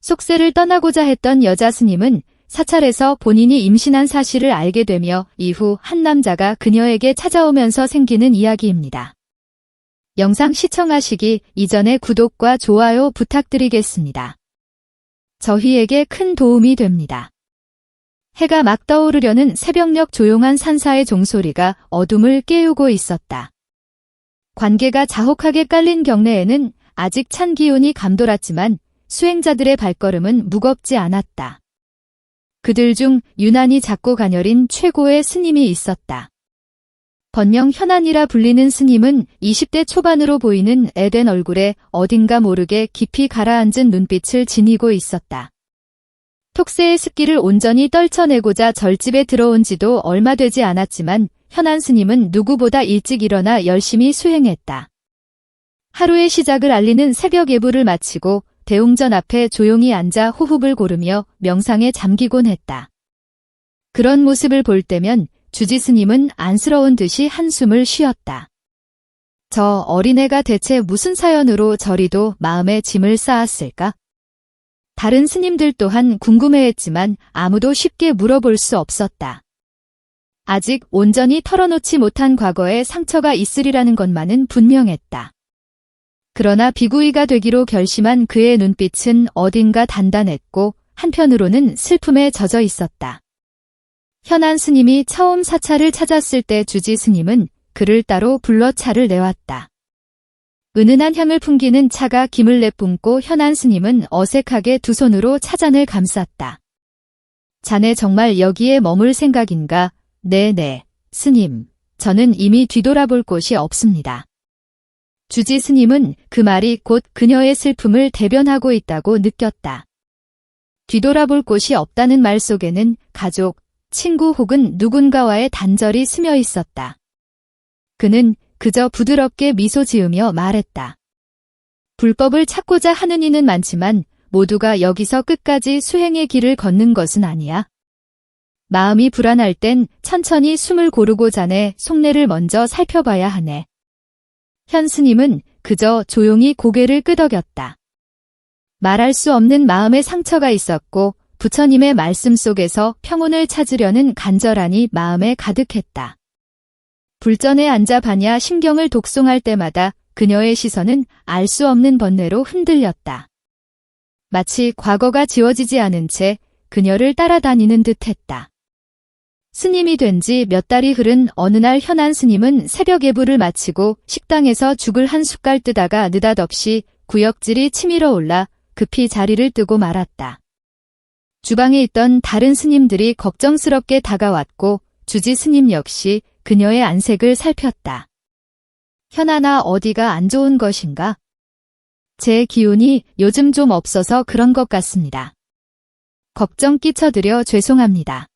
속세를 떠나고자 했던 여자 스님은 사찰에서 본인이 임신한 사실을 알게 되며 이후 한 남자가 그녀에게 찾아오면서 생기는 이야기입니다. 영상 시청하시기 이전에 구독과 좋아요 부탁드리겠습니다. 저희에게 큰 도움이 됩니다. 해가 막 떠오르려는 새벽녘 조용한 산사의 종소리가 어둠을 깨우고 있었다. 관계가 자욱하게 깔린 경내에는 아직 찬 기운이 감돌았지만 수행자들의 발걸음은 무겁지 않았다. 그들 중 유난히 작고 가녀린 최고의 스님이 있었다. 번명 현안이라 불리는 스님은 20대 초반으로 보이는 애된 얼굴에 어딘가 모르게 깊이 가라앉은 눈빛을 지니고 있었다. 톡새의 습기를 온전히 떨쳐내고자 절집에 들어온 지도 얼마 되지 않았지만 현안 스님은 누구보다 일찍 일어나 열심히 수행했다. 하루의 시작을 알리는 새벽 예불을 마치고 대웅전 앞에 조용히 앉아 호흡을 고르며 명상에 잠기곤 했다. 그런 모습을 볼 때면 주지 스님은 안쓰러운 듯이 한숨을 쉬었다. 저 어린애가 대체 무슨 사연으로 저리도 마음에 짐을 쌓았을까? 다른 스님들 또한 궁금해했지만 아무도 쉽게 물어볼 수 없었다. 아직 온전히 털어놓지 못한 과거에 상처가 있으리라는 것만은 분명했다. 그러나 비구이가 되기로 결심한 그의 눈빛은 어딘가 단단했고 한편으로는 슬픔에 젖어 있었다. 현안 스님이 처음 사찰을 찾았을 때 주지 스님은 그를 따로 불러 차를 내왔다. 은은한 향을 풍기는 차가 김을 내뿜고 현안 스님은 어색하게 두 손으로 차잔을 감쌌다. 자네 정말 여기에 머물 생각인가? 네네, 스님. 저는 이미 뒤돌아볼 곳이 없습니다. 주지 스님은 그 말이 곧 그녀의 슬픔을 대변하고 있다고 느꼈다. 뒤돌아볼 곳이 없다는 말 속에는 가족, 친구 혹은 누군가와의 단절이 스며 있었다. 그는 그저 부드럽게 미소 지으며 말했다. 불법을 찾고자 하는 이는 많지만 모두가 여기서 끝까지 수행의 길을 걷는 것은 아니야. 마음이 불안할 땐 천천히 숨을 고르고 자네 속내를 먼저 살펴봐야 하네. 현 스님은 그저 조용히 고개를 끄덕였다. 말할 수 없는 마음의 상처가 있었고 부처님의 말씀 속에서 평온을 찾으려는 간절함이 마음에 가득했다. 불전에 앉아 반야 심경을 독송할 때마다 그녀의 시선은 알 수 없는 번뇌로 흔들렸다. 마치 과거가 지워지지 않은 채 그녀를 따라다니는 듯했다. 스님이 된 지 몇 달이 흐른 어느 날 현안 스님은 새벽 예불을 마치고 식당에서 죽을 한 숟갈 뜨다가 느닷없이 구역질이 치밀어 올라 급히 자리를 뜨고 말았다. 주방에 있던 다른 스님들이 걱정스럽게 다가왔고 주지 스님 역시 그녀의 안색을 살폈다. 현안아, 어디가 안 좋은 것인가? 제 기운이 요즘 좀 없어서 그런 것 같습니다. 걱정 끼쳐드려 죄송합니다.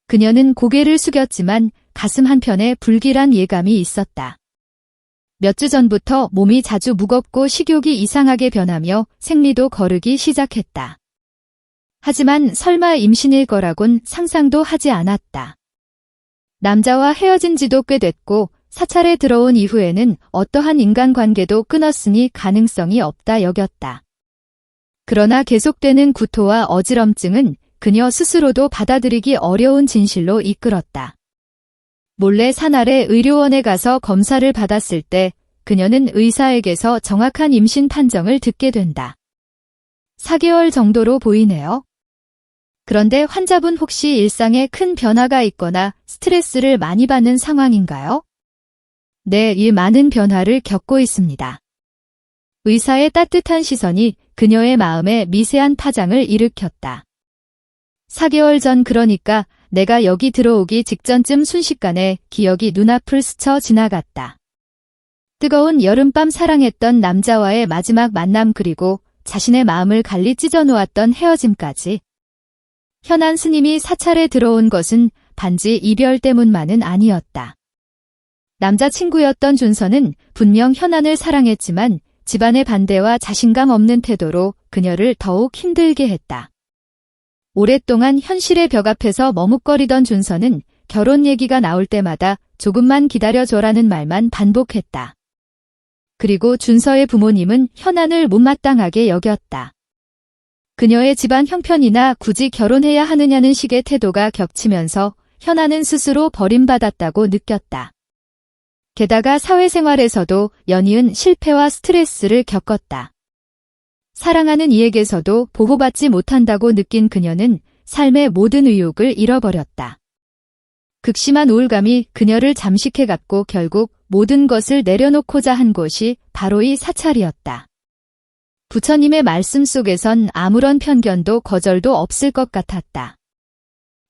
그녀는 고개를 숙였지만 가슴 한편에 불길한 예감이 있었다. 몇 주 전부터 몸이 자주 무겁고 식욕이 이상하게 변하며 생리도 거르기 시작했다. 하지만 설마 임신일 거라곤 상상도 하지 않았다. 남자와 헤어진 지도 꽤 됐고 사찰에 들어온 이후에는 어떠한 인간관계도 끊었으니 가능성이 없다 여겼다. 그러나 계속되는 구토와 어지럼증은 그녀 스스로도 받아들이기 어려운 진실로 이끌었다. 몰래 산아래 의료원에 가서 검사를 받았을 때 그녀는 의사에게서 정확한 임신 판정을 듣게 된다. 4개월 정도로 보이네요. 그런데 환자분 혹시 일상에 큰 변화가 있거나 스트레스를 많이 받는 상황인가요? 네, 이 많은 변화를 겪고 있습니다. 의사의 따뜻한 시선이 그녀의 마음에 미세한 파장을 일으켰다. 4개월 전, 그러니까 내가 여기 들어오기 직전쯤 순식간에 기억이 눈앞을 스쳐 지나갔다. 뜨거운 여름밤 사랑했던 남자와의 마지막 만남, 그리고 자신의 마음을 갈리 찢어놓았던 헤어짐까지. 현안 스님이 사찰에 들어온 것은 단지 이별 때문만은 아니었다. 남자친구였던 준서는 분명 현안을 사랑했지만 집안의 반대와 자신감 없는 태도로 그녀를 더욱 힘들게 했다. 오랫동안 현실의 벽 앞에서 머뭇거리던 준서는 결혼 얘기가 나올 때마다 조금만 기다려줘라는 말만 반복했다. 그리고 준서의 부모님은 현안을 못마땅하게 여겼다. 그녀의 집안 형편이나 굳이 결혼해야 하느냐는 식의 태도가 겹치면서 현아는 스스로 버림받았다고 느꼈다. 게다가 사회생활에서도 연이은 실패와 스트레스를 겪었다. 사랑하는 이에게서도 보호받지 못한다고 느낀 그녀는 삶의 모든 의욕을 잃어버렸다. 극심한 우울감이 그녀를 잠식해갔고 결국 모든 것을 내려놓고자 한 곳이 바로 이 사찰이었다. 부처님의 말씀 속에선 아무런 편견도 거절도 없을 것 같았다.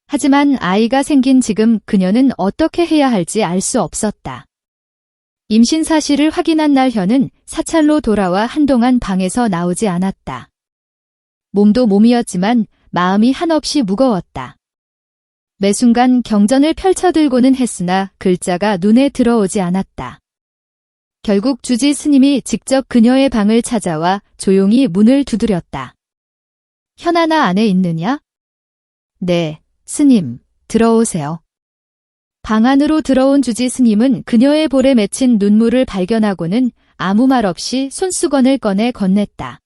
하지만 아이가 생긴 지금 그녀는 어떻게 해야 할지 알 수 없었다. 임신 사실을 확인한 날 현은 사찰로 돌아와 한동안 방에서 나오지 않았다. 몸도 몸이었지만 마음이 한없이 무거웠다. 매 순간 경전을 펼쳐들고는 했으나 글자가 눈에 들어오지 않았다. 결국 주지 스님이 직접 그녀의 방을 찾아와 조용히 문을 두드렸다. 현아나 안에 있느냐? 네, 스님, 들어오세요. 방 안으로 들어온 주지 스님은 그녀의 볼에 맺힌 눈물을 발견하고는 아무 말 없이 손수건을 꺼내 건넸다.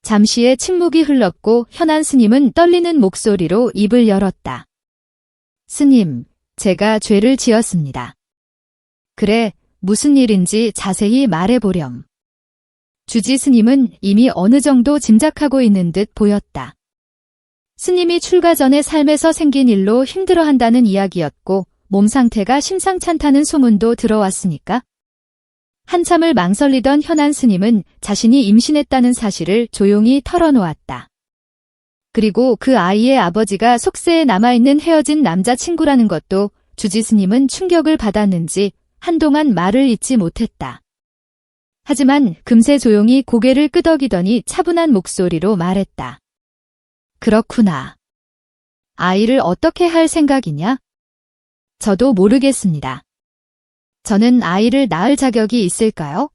잠시의 침묵이 흘렀고 현안 스님은 떨리는 목소리로 입을 열었다. 스님, 제가 죄를 지었습니다. 그래, 무슨 일인지 자세히 말해보렴. 주지 스님은 이미 어느 정도 짐작하고 있는 듯 보였다. 스님이 출가 전에 삶에서 생긴 일로 힘들어한다는 이야기였고 몸 상태가 심상찮다는 소문도 들어왔으니까. 한참을 망설이던 현안 스님은 자신이 임신했다는 사실을 조용히 털어놓았다. 그리고 그 아이의 아버지가 속세에 남아있는 헤어진 남자친구라는 것도 주지 스님은 충격을 받았는지 한동안 말을 잇지 못했다. 하지만 금세 조용히 고개를 끄덕이더니 차분한 목소리로 말했다. 그렇구나. 아이를 어떻게 할 생각이냐? 저도 모르겠습니다. 저는 아이를 낳을 자격이 있을까요?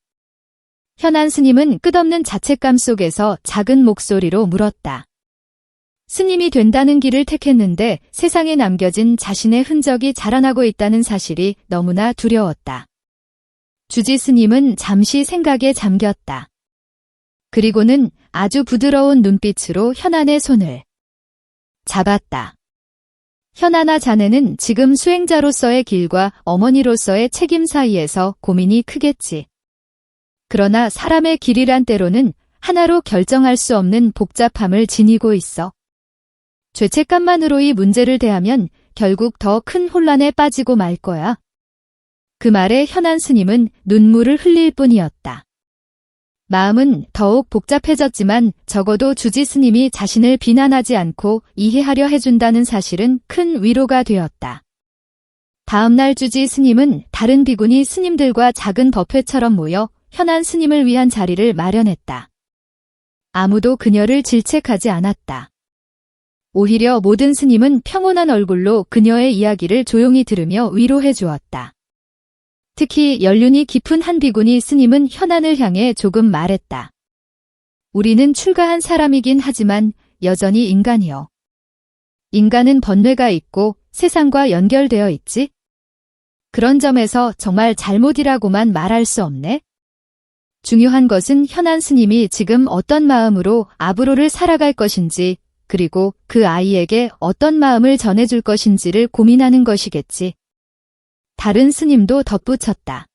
현안 스님은 끝없는 자책감 속에서 작은 목소리로 물었다. 스님이 된다는 길을 택했는데 세상에 남겨진 자신의 흔적이 자라나고 있다는 사실이 너무나 두려웠다. 주지 스님은 잠시 생각에 잠겼다. 그리고는 아주 부드러운 눈빛으로 현안의 손을 잡았다. 현아나 자네는 지금 수행자로서의 길과 어머니로서의 책임 사이에서 고민이 크겠지. 그러나 사람의 길이란 때로는 하나로 결정할 수 없는 복잡함을 지니고 있어. 죄책감만으로 이 문제를 대하면 결국 더 큰 혼란에 빠지고 말 거야. 그 말에 현안 스님은 눈물을 흘릴 뿐이었다. 마음은 더욱 복잡해졌지만 적어도 주지 스님이 자신을 비난하지 않고 이해하려 해준다는 사실은 큰 위로가 되었다. 다음날 주지 스님은 다른 비구니 스님들과 작은 법회처럼 모여 현안 스님을 위한 자리를 마련했다. 아무도 그녀를 질책하지 않았다. 오히려 모든 스님은 평온한 얼굴로 그녀의 이야기를 조용히 들으며 위로해 주었다. 특히 연륜이 깊은 한 비구니 스님은 현안을 향해 조금 말했다. 우리는 출가한 사람이긴 하지만 여전히 인간이여. 인간은 번뇌가 있고 세상과 연결되어 있지? 그런 점에서 정말 잘못이라고만 말할 수 없네? 중요한 것은 현안 스님이 지금 어떤 마음으로 앞으로를 살아갈 것인지 그리고 그 아이에게 어떤 마음을 전해줄 것인지를 고민하는 것이겠지. 다른 스님도 덧붙였다.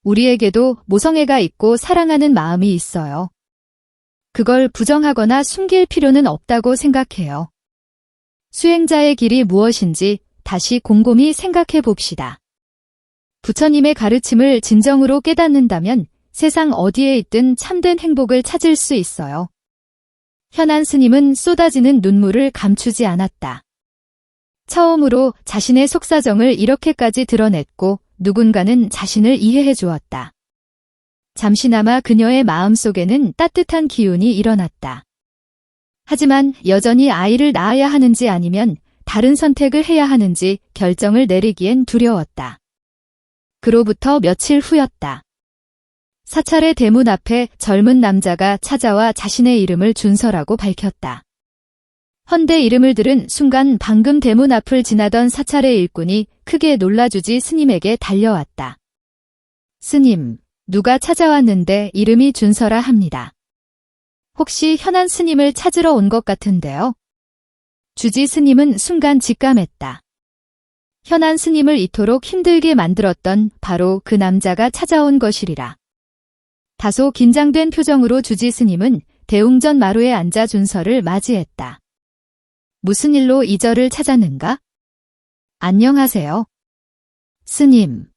우리에게도 모성애가 있고 사랑하는 마음이 있어요. 그걸 부정하거나 숨길 필요는 없다고 생각해요. 수행자의 길이 무엇인지 다시 곰곰이 생각해 봅시다. 부처님의 가르침을 진정으로 깨닫는다면 세상 어디에 있든 참된 행복을 찾을 수 있어요. 현안 스님은 쏟아지는 눈물을 감추지 않았다. 처음으로 자신의 속사정을 이렇게까지 드러냈고 누군가는 자신을 이해해 주었다. 잠시나마 그녀의 마음속에는 따뜻한 기운이 일어났다. 하지만 여전히 아이를 낳아야 하는지 아니면 다른 선택을 해야 하는지 결정을 내리기엔 두려웠다. 그로부터 며칠 후였다. 사찰의 대문 앞에 젊은 남자가 찾아와 자신의 이름을 준서라고 밝혔다. 헌데 이름을 들은 순간 방금 대문 앞을 지나던 사찰의 일꾼이 크게 놀라주지 스님에게 달려왔다. 스님, 누가 찾아왔는데 이름이 준서라 합니다. 혹시 현안 스님을 찾으러 온 것 같은데요. 주지 스님은 순간 직감했다. 현안 스님을 이토록 힘들게 만들었던 바로 그 남자가 찾아온 것이리라. 다소 긴장된 표정으로 주지 스님은 대웅전 마루에 앉아 준서를 맞이했다. 무슨 일로 이 절을 찾았는가? 안녕하세요. 스님.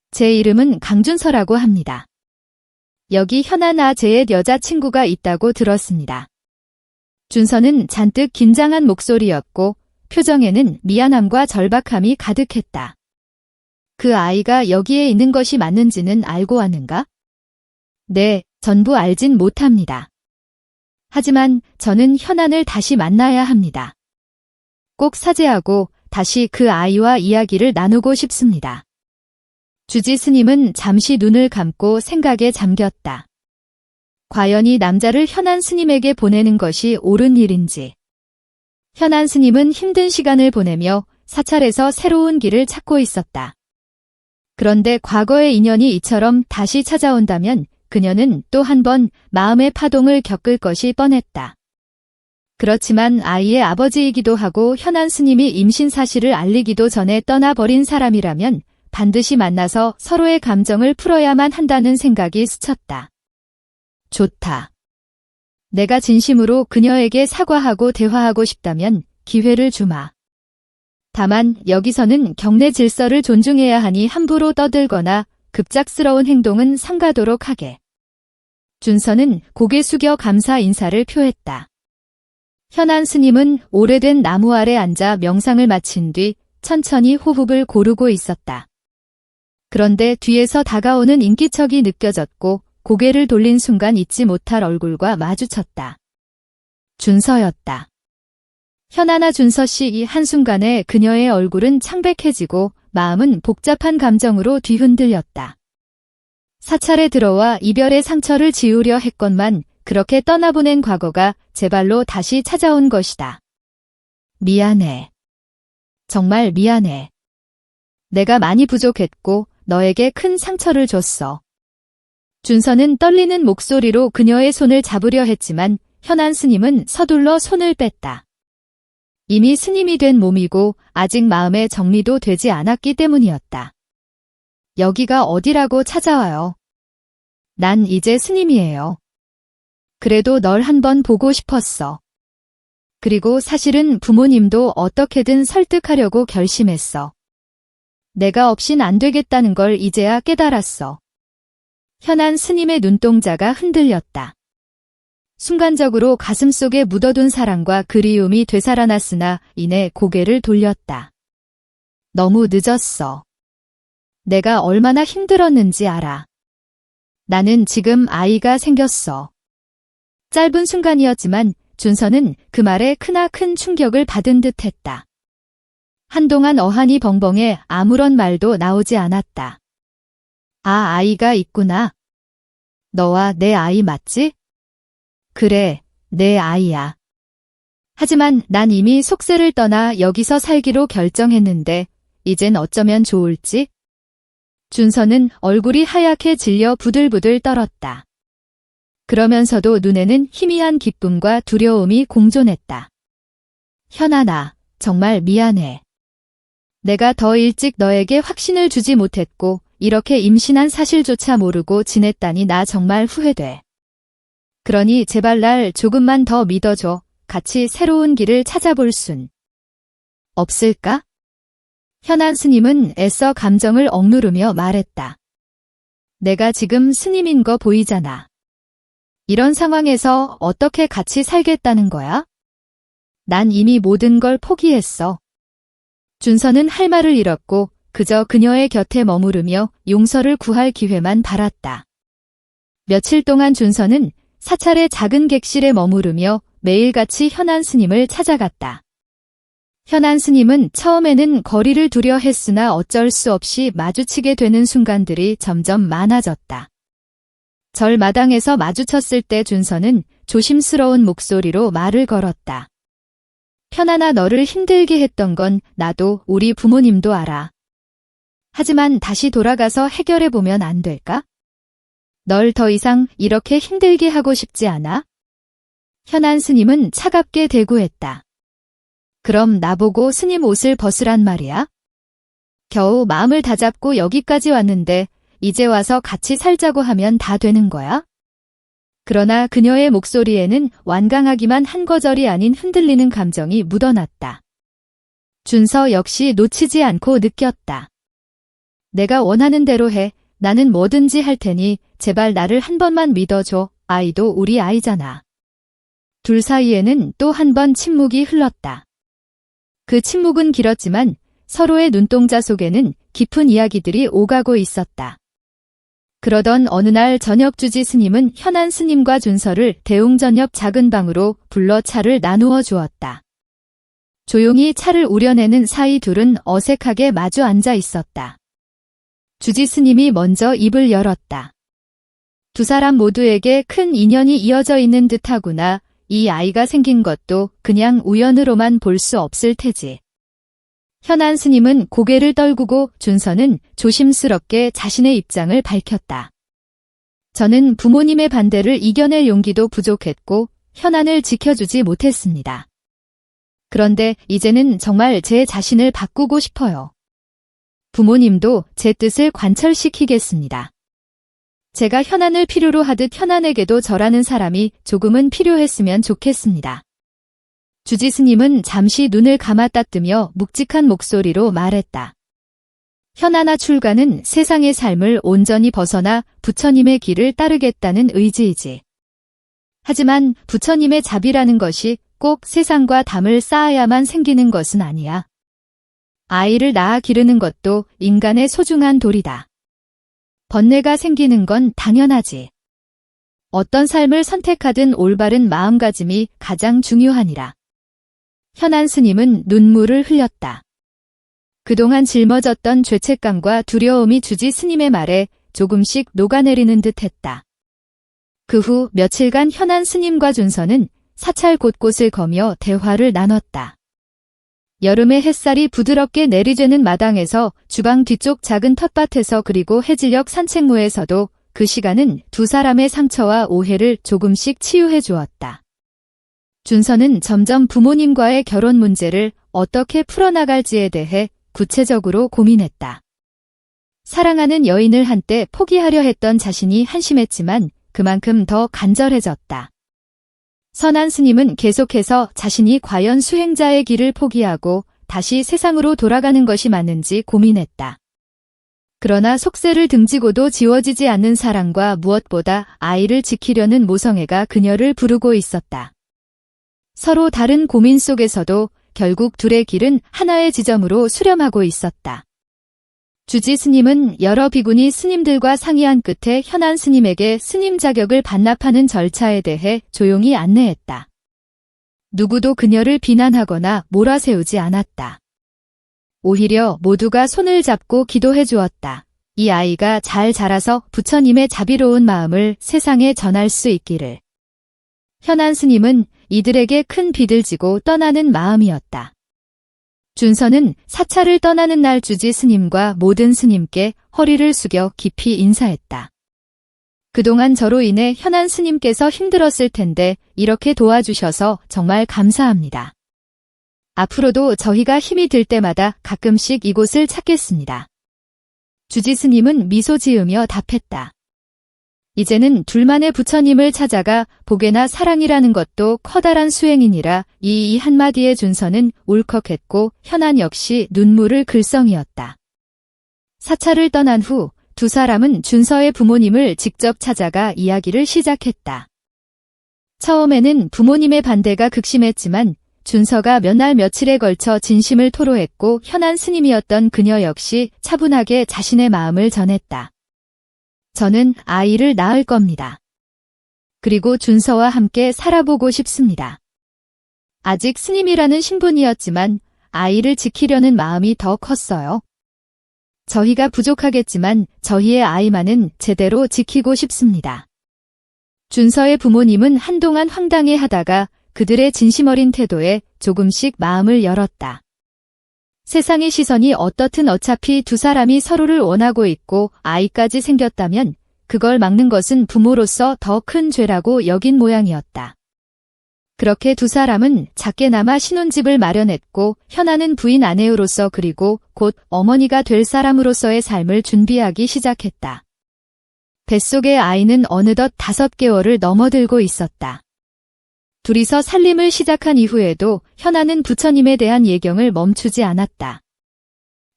제 이름은 강준서라고 합니다. 여기 현아나 제의 여자친구가 있다고 들었습니다. 준서는 잔뜩 긴장한 목소리였고 표정에는 미안함과 절박함이 가득했다. 그 아이가 여기에 있는 것이 맞는지는 알고 왔는가? 네, 전부 알진 못합니다. 하지만 저는 현안을 다시 만나야 합니다. 꼭 사죄하고 다시 그 아이와 이야기를 나누고 싶습니다. 주지 스님은 잠시 눈을 감고 생각에 잠겼다. 과연 이 남자를 현안 스님에게 보내는 것이 옳은 일인지. 현안 스님은 힘든 시간을 보내며 사찰에서 새로운 길을 찾고 있었다. 그런데 과거의 인연이 이처럼 다시 찾아온다면 그녀는 또 한 번 마음의 파동을 겪을 것이 뻔했다. 그렇지만 아이의 아버지이기도 하고 현안 스님이 임신 사실을 알리기도 전에 떠나버린 사람이라면 반드시 만나서 서로의 감정을 풀어야만 한다는 생각이 스쳤다. 좋다. 내가 진심으로 그녀에게 사과하고 대화하고 싶다면 기회를 주마. 다만 여기서는 경내 질서를 존중해야 하니 함부로 떠들거나 급작스러운 행동은 삼가도록 하게. 준서는 고개 숙여 감사 인사를 표했다. 현안 스님은 오래된 나무 아래 앉아 명상을 마친 뒤 천천히 호흡을 고르고 있었다. 그런데 뒤에서 다가오는 인기척이 느껴졌고 고개를 돌린 순간 잊지 못할 얼굴과 마주쳤다. 준서였다. 현아나 준서 씨 이 한순간에 그녀의 얼굴은 창백해지고 마음은 복잡한 감정으로 뒤흔들렸다. 사찰에 들어와 이별의 상처를 지우려 했건만 그렇게 떠나보낸 과거가 제 발로 다시 찾아온 것이다. 미안해. 정말 미안해. 내가 많이 부족했고 너에게 큰 상처를 줬어. 준서는 떨리는 목소리로 그녀의 손을 잡으려 했지만 현안 스님은 서둘러 손을 뺐다. 이미 스님이 된 몸이고 아직 마음의 정리도 되지 않았기 때문이었다. 여기가 어디라고 찾아와요. 난 이제 스님이에요. 그래도 널 한번 보고 싶었어. 그리고 사실은 부모님도 어떻게든 설득하려고 결심했어. 내가 없인 안 되겠다는 걸 이제야 깨달았어. 현안 스님의 눈동자가 흔들렸다. 순간적으로 가슴속에 묻어둔 사랑과 그리움이 되살아났으나 이내 고개를 돌렸다. 너무 늦었어. 내가 얼마나 힘들었는지 알아. 나는 지금 아이가 생겼어. 짧은 순간이었지만 준서는 그 말에 크나큰 충격을 받은 듯했다. 한동안 어안이 벙벙해 아무런 말도 나오지 않았다. 아, 아이가 있구나. 너와 내 아이 맞지? 그래, 내 아이야. 하지만 난 이미 속세를 떠나 여기서 살기로 결정했는데 이젠 어쩌면 좋을지? 준서는 얼굴이 하얗게 질려 부들부들 떨었다. 그러면서도 눈에는 희미한 기쁨과 두려움이 공존했다. 현아나, 정말 미안해. 내가 더 일찍 너에게 확신을 주지 못했고 이렇게 임신한 사실조차 모르고 지냈다니 나 정말 후회돼. 그러니 제발 날 조금만 더 믿어줘. 같이 새로운 길을 찾아볼 순 없을까? 현안 스님은 애써 감정을 억누르며 말했다. 내가 지금 스님인 거 보이잖아. 이런 상황에서 어떻게 같이 살겠다는 거야? 난 이미 모든 걸 포기했어. 준서는 할 말을 잃었고 그저 그녀의 곁에 머무르며 용서를 구할 기회만 바랐다. 며칠 동안 준서는 사찰의 작은 객실에 머무르며 매일같이 현안 스님을 찾아갔다. 현안 스님은 처음에는 거리를 두려 했으나 어쩔 수 없이 마주치게 되는 순간들이 점점 많아졌다. 절 마당에서 마주쳤을 때 준서는 조심스러운 목소리로 말을 걸었다. 편안아, 너를 힘들게 했던 건 나도 우리 부모님도 알아. 하지만 다시 돌아가서 해결해보면 안 될까? 널 더 이상 이렇게 힘들게 하고 싶지 않아? 현안 스님은 차갑게 대꾸했다. 그럼 나보고 스님 옷을 벗으란 말이야? 겨우 마음을 다잡고 여기까지 왔는데 이제 와서 같이 살자고 하면 다 되는 거야? 그러나 그녀의 목소리에는 완강하기만 한 거절이 아닌 흔들리는 감정이 묻어났다. 준서 역시 놓치지 않고 느꼈다. 내가 원하는 대로 해. 나는 뭐든지 할 테니 제발 나를 한 번만 믿어줘. 아이도 우리 아이잖아. 둘 사이에는 또 한 번 침묵이 흘렀다. 그 침묵은 길었지만 서로의 눈동자 속에는 깊은 이야기들이 오가고 있었다. 그러던 어느 날 저녁 주지 스님은 현안 스님과 준서를 대웅전 옆 작은 방으로 불러 차를 나누어 주었다. 조용히 차를 우려내는 사이 둘은 어색하게 마주 앉아 있었다. 주지 스님이 먼저 입을 열었다. 두 사람 모두에게 큰 인연이 이어져 있는 듯하구나. 이 아이가 생긴 것도 그냥 우연으로만 볼 수 없을 테지. 현안 스님은 고개를 떨구고 준서는 조심스럽게 자신의 입장을 밝혔다. 저는 부모님의 반대를 이겨낼 용기도 부족했고 현안을 지켜주지 못했습니다. 그런데 이제는 정말 제 자신을 바꾸고 싶어요. 부모님도 제 뜻을 관철시키겠습니다. 제가 현안을 필요로 하듯 현안에게도 저라는 사람이 조금은 필요했으면 좋겠습니다. 주지 스님은 잠시 눈을 감았다 뜨며 묵직한 목소리로 말했다. 현안아 출가는 세상의 삶을 온전히 벗어나 부처님의 길을 따르겠다는 의지이지. 하지만 부처님의 자비라는 것이 꼭 세상과 담을 쌓아야만 생기는 것은 아니야. 아이를 낳아 기르는 것도 인간의 소중한 도리다. 번뇌가 생기는 건 당연하지. 어떤 삶을 선택하든 올바른 마음가짐이 가장 중요하니라. 현안 스님은 눈물을 흘렸다. 그동안 짊어졌던 죄책감과 두려움이 주지 스님의 말에 조금씩 녹아내리는 듯했다. 그 후 며칠간 현안 스님과 준서는 사찰 곳곳을 거며 대화를 나눴다. 여름의 햇살이 부드럽게 내리쬐는 마당에서 주방 뒤쪽 작은 텃밭에서 그리고 해질녘 산책로에서도 그 시간은 두 사람의 상처와 오해를 조금씩 치유해 주었다. 준서는 점점 부모님과의 결혼 문제를 어떻게 풀어나갈지에 대해 구체적으로 고민했다. 사랑하는 여인을 한때 포기하려 했던 자신이 한심했지만 그만큼 더 간절해졌다. 선한 스님은 계속해서 자신이 과연 수행자의 길을 포기하고 다시 세상으로 돌아가는 것이 맞는지 고민했다. 그러나 속세를 등지고도 지워지지 않는 사랑과 무엇보다 아이를 지키려는 모성애가 그녀를 부르고 있었다. 서로 다른 고민 속에서도 결국 둘의 길은 하나의 지점으로 수렴하고 있었다. 주지 스님은 여러 비구니 스님들과 상의한 끝에 현안 스님에게 스님 자격을 반납하는 절차에 대해 조용히 안내했다. 누구도 그녀를 비난하거나 몰아세우지 않았다. 오히려 모두가 손을 잡고 기도해 주었다. 이 아이가 잘 자라서 부처님의 자비로운 마음을 세상에 전할 수 있기를. 현안 스님은 이들에게 큰 빚을 지고 떠나는 마음이었다. 준서는 사찰을 떠나는 날 주지 스님과 모든 스님께 허리를 숙여 깊이 인사했다. 그동안 저로 인해 현안 스님께서 힘들었을 텐데 이렇게 도와주셔서 정말 감사합니다. 앞으로도 저희가 힘이 들 때마다 가끔씩 이곳을 찾겠습니다. 주지 스님은 미소 지으며 답했다. 이제는 둘만의 부처님을 찾아가 복애나 사랑이라는 것도 커다란 수행이니라. 이 한마디에 준서는 울컥했고 현안 역시 눈물을 글썽이었다. 사찰을 떠난 후 두 사람은 준서의 부모님을 직접 찾아가 이야기를 시작했다. 처음에는 부모님의 반대가 극심했지만 준서가 몇 날 며칠에 걸쳐 진심을 토로했고 현안 스님이었던 그녀 역시 차분하게 자신의 마음을 전했다. 저는 아이를 낳을 겁니다. 그리고 준서와 함께 살아보고 싶습니다. 아직 스님이라는 신분이었지만 아이를 지키려는 마음이 더 컸어요. 저희가 부족하겠지만 저희의 아이만은 제대로 지키고 싶습니다. 준서의 부모님은 한동안 황당해하다가 그들의 진심 어린 태도에 조금씩 마음을 열었다. 세상의 시선이 어떻든 어차피 두 사람이 서로를 원하고 있고 아이까지 생겼다면 그걸 막는 것은 부모로서 더 큰 죄라고 여긴 모양이었다. 그렇게 두 사람은 작게나마 신혼집을 마련했고 현아는 부인 아내로서 그리고 곧 어머니가 될 사람으로서의 삶을 준비하기 시작했다. 뱃속의 아이는 어느덧 5개월을 넘어들고 있었다. 둘이서 살림을 시작한 이후에도 현아는 부처님에 대한 예경을 멈추지 않았다.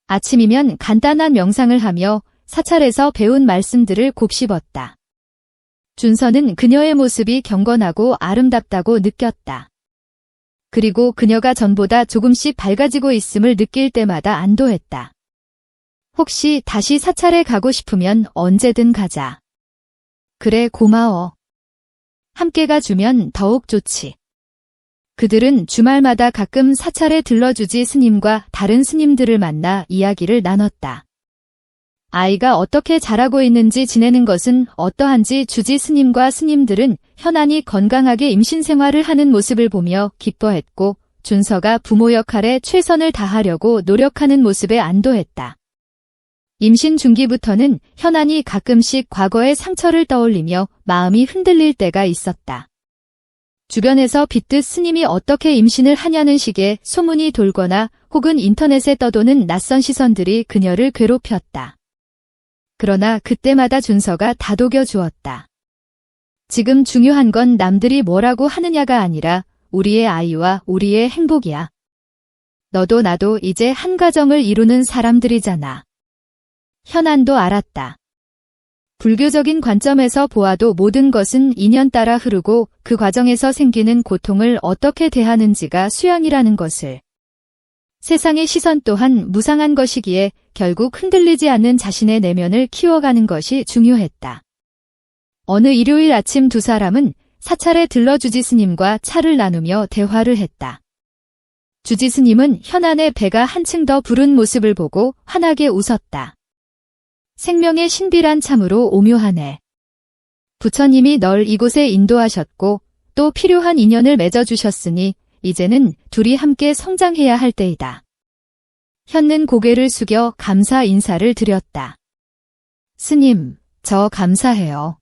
아침이면 간단한 명상을 하며 사찰에서 배운 말씀들을 곱씹었다. 준서는 그녀의 모습이 경건하고 아름답다고 느꼈다. 그리고 그녀가 전보다 조금씩 밝아지고 있음을 느낄 때마다 안도했다. 혹시 다시 사찰에 가고 싶으면 언제든 가자. 그래, 고마워. 함께 가주면 더욱 좋지. 그들은 주말마다 가끔 사찰에 들러주지 스님과 다른 스님들을 만나 이야기를 나눴다. 아이가 어떻게 자라고 있는지 지내는 것은 어떠한지 주지 스님과 스님들은 현안이 건강하게 임신 생활을 하는 모습을 보며 기뻐했고 준서가 부모 역할에 최선을 다하려고 노력하는 모습에 안도했다. 임신 중기부터는 현안이 가끔씩 과거의 상처를 떠올리며 마음이 흔들릴 때가 있었다. 주변에서 빗듯 스님이 어떻게 임신을 하냐는 식의 소문이 돌거나 혹은 인터넷에 떠도는 낯선 시선들이 그녀를 괴롭혔다. 그러나 그때마다 준서가 다독여 주었다. 지금 중요한 건 남들이 뭐라고 하느냐가 아니라 우리의 아이와 우리의 행복이야. 너도 나도 이제 한 가정을 이루는 사람들이잖아. 현안도 알았다. 불교적인 관점에서 보아도 모든 것은 인연 따라 흐르고 그 과정에서 생기는 고통을 어떻게 대하는지가 수양이라는 것을. 세상의 시선 또한 무상한 것이기에 결국 흔들리지 않는 자신의 내면을 키워가는 것이 중요했다. 어느 일요일 아침 두 사람은 사찰에 들러 주지 스님과 차를 나누며 대화를 했다. 주지 스님은 현안의 배가 한층 더 부른 모습을 보고 환하게 웃었다. 생명의 신비란 참으로 오묘하네. 부처님이 널 이곳에 인도하셨고 또 필요한 인연을 맺어주셨으니 이제는 둘이 함께 성장해야 할 때이다. 현는 고개를 숙여 감사 인사를 드렸다. 스님, 저 감사해요.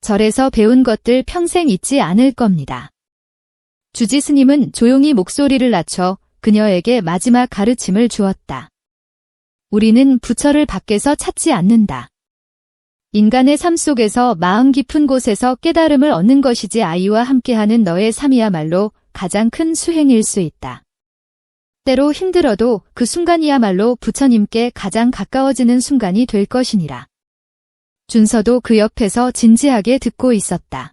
절에서 배운 것들 평생 잊지 않을 겁니다. 주지 스님은 조용히 목소리를 낮춰 그녀에게 마지막 가르침을 주었다. 우리는 부처를 밖에서 찾지 않는다. 인간의 삶 속에서 마음 깊은 곳에서 깨달음을 얻는 것이지 아이와 함께하는 너의 삶이야말로 가장 큰 수행일 수 있다. 때로 힘들어도 그 순간이야말로 부처님께 가장 가까워지는 순간이 될 것이니라. 준서도 그 옆에서 진지하게 듣고 있었다.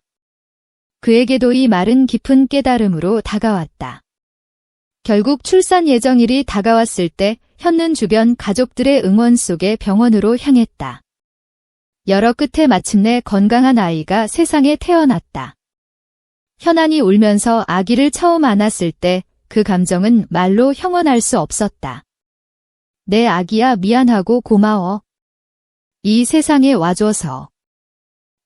그에게도 이 말은 깊은 깨달음으로 다가왔다. 결국 출산 예정일이 다가왔을 때 현는 주변 가족들의 응원 속에 병원으로 향했다. 여러 끝에 마침내 건강한 아이가 세상에 태어났다. 현안이 울면서 아기를 처음 안았을 때 그 감정은 말로 형언할 수 없었다. 내 아기야, 미안하고 고마워. 이 세상에 와줘서.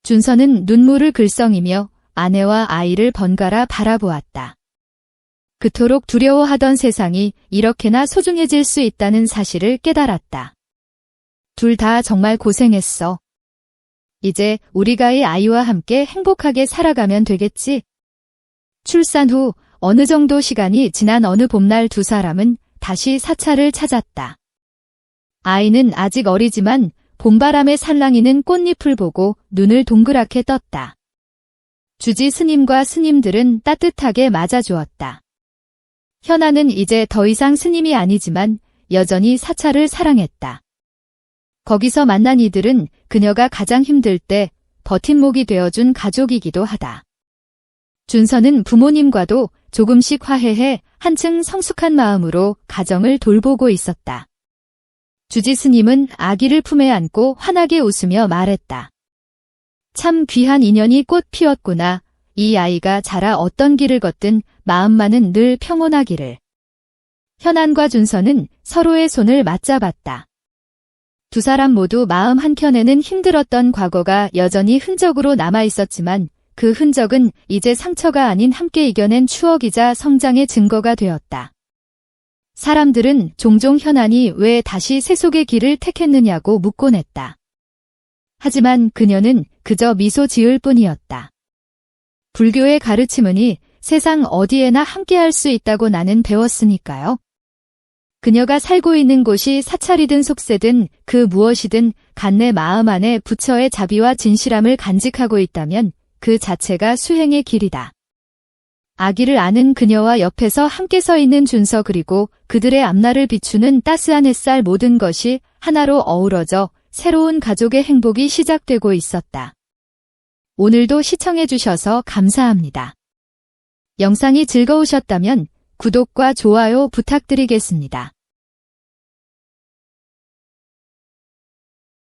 준서는 눈물을 글썽이며 아내와 아이를 번갈아 바라보았다. 그토록 두려워하던 세상이 이렇게나 소중해질 수 있다는 사실을 깨달았다. 둘 다 정말 고생했어. 이제 우리가 이 아이와 함께 행복하게 살아가면 되겠지? 출산 후 어느 정도 시간이 지난 어느 봄날 두 사람은 다시 사찰을 찾았다. 아이는 아직 어리지만 봄바람에 살랑이는 꽃잎을 보고 눈을 동그랗게 떴다. 주지 스님과 스님들은 따뜻하게 맞아주었다. 현아는 이제 더 이상 스님이 아니지만 여전히 사찰을 사랑했다. 거기서 만난 이들은 그녀가 가장 힘들 때 버팀목이 되어준 가족이기도 하다. 준서는 부모님과도 조금씩 화해해 한층 성숙한 마음으로 가정을 돌보고 있었다. 주지 스님은 아기를 품에 안고 환하게 웃으며 말했다. 참 귀한 인연이 꽃 피웠구나. 이 아이가 자라 어떤 길을 걷든 마음만은 늘 평온하기를. 현안과 준서는 서로의 손을 맞잡았다. 두 사람 모두 마음 한켠에는 힘들었던 과거가 여전히 흔적으로 남아있었지만 그 흔적은 이제 상처가 아닌 함께 이겨낸 추억이자 성장의 증거가 되었다. 사람들은 종종 현안이 왜 다시 세속의 길을 택했느냐고 묻곤 했다. 하지만 그녀는 그저 미소 지을 뿐이었다. 불교의 가르침은이 세상 어디에나 함께할 수 있다고 나는 배웠으니까요. 그녀가 살고 있는 곳이 사찰이든 속세든 그 무엇이든 간내 마음 안에 부처의 자비와 진실함을 간직하고 있다면 그 자체가 수행의 길이다. 아기를 아는 그녀와 옆에서 함께 서 있는 준서 그리고 그들의 앞날을 비추는 따스한 햇살 모든 것이 하나로 어우러져 새로운 가족의 행복이 시작되고 있었다. 오늘도 시청해주셔서 감사합니다. 영상이 즐거우셨다면 구독과 좋아요 부탁드리겠습니다.